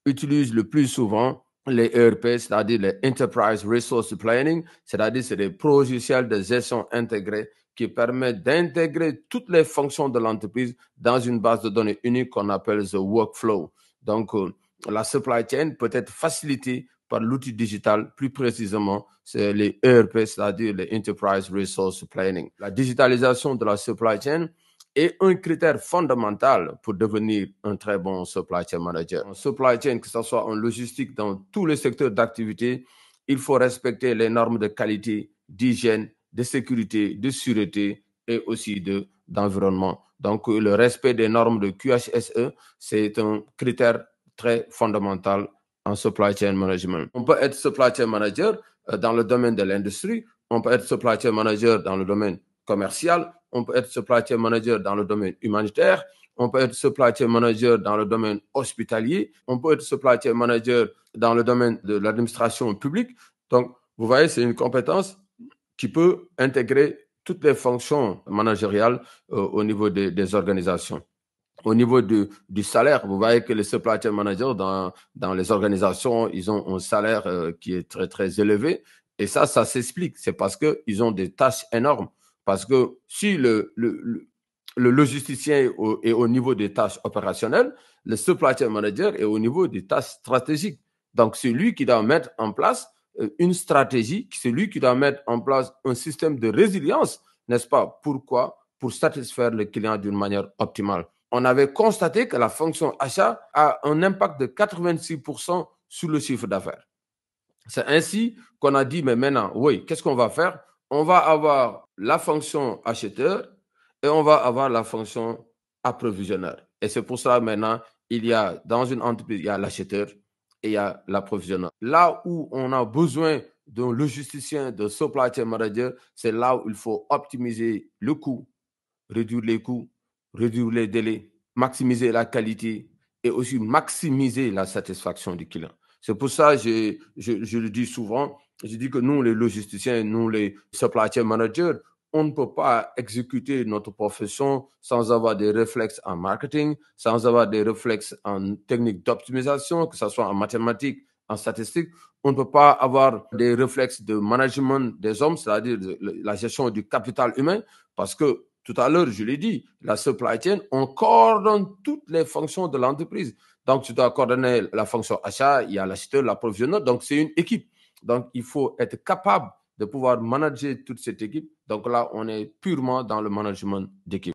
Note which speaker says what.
Speaker 1: utilisent le plus souvent les ERP, c'est-à-dire les Enterprise Resource Planning, c'est-à-dire c'est des logiciels de gestion intégrés qui permettent d'intégrer toutes les fonctions de l'entreprise dans une base de données unique qu'on appelle the workflow. Donc, la supply chain peut être facilitée par l'outil digital, plus précisément, c'est les ERP, c'est-à-dire les Enterprise Resource Planning. La digitalisation de la supply chain est un critère fondamental pour devenir un très bon supply chain manager. En supply chain, que ce soit en logistique, dans tous les secteurs d'activité, il faut respecter les normes de qualité, d'hygiène, de sécurité, de sûreté et aussi d'environnement. Donc, le respect des normes de QHSE, c'est un critère très fondamental en supply chain management. On peut être supply chain manager dans le domaine de l'industrie, on peut être supply chain manager dans le domaine commercial, on peut être supply chain manager dans le domaine humanitaire, on peut être supply chain manager dans le domaine hospitalier, on peut être supply chain manager dans le domaine de l'administration publique. Donc, vous voyez, c'est une compétence qui peut intégrer toutes les fonctions managériales au niveau des organisations. Au niveau du salaire, vous voyez que les supply chain managers dans les organisations, ils ont un salaire qui est très, très élevé. Et ça s'explique. C'est parce qu'ils ont des tâches énormes. Parce que si le logisticien est au niveau des tâches opérationnelles, le supply chain manager est au niveau des tâches stratégiques. Donc, c'est lui qui doit mettre en place une stratégie, c'est lui qui doit mettre en place un système de résilience, n'est-ce pas? Pourquoi? Pour satisfaire le client d'une manière optimale. On avait constaté que la fonction achat a un impact de 86% sur le chiffre d'affaires. C'est ainsi qu'on a dit, mais maintenant, oui, qu'est-ce qu'on va faire? On va avoir la fonction acheteur et on va avoir la fonction approvisionneur. Et c'est pour ça maintenant, il y a dans une entreprise, il y a l'acheteur et il y a l'approvisionneur. Là où on a besoin d'un logisticien, de supply chain manager, c'est là où il faut optimiser le coût, réduire les coûts, réduire les délais, maximiser la qualité et aussi maximiser la satisfaction du client. C'est pour ça que je le dis souvent, je dis que nous, les logisticiens, nous, les supply chain managers, on ne peut pas exécuter notre profession sans avoir des réflexes en marketing, sans avoir des réflexes en technique d'optimisation, que ce soit en mathématiques, en statistiques. On ne peut pas avoir des réflexes de management des hommes, c'est-à-dire la gestion du capital humain, parce que tout à l'heure, je l'ai dit, la supply chain, on coordonne toutes les fonctions de l'entreprise. Donc, tu dois coordonner la fonction achat, il y a l'acheteur, l'approvisionneur. Donc, c'est une équipe. Donc, il faut être capable de pouvoir manager toute cette équipe. Donc là, on est purement dans le management d'équipe.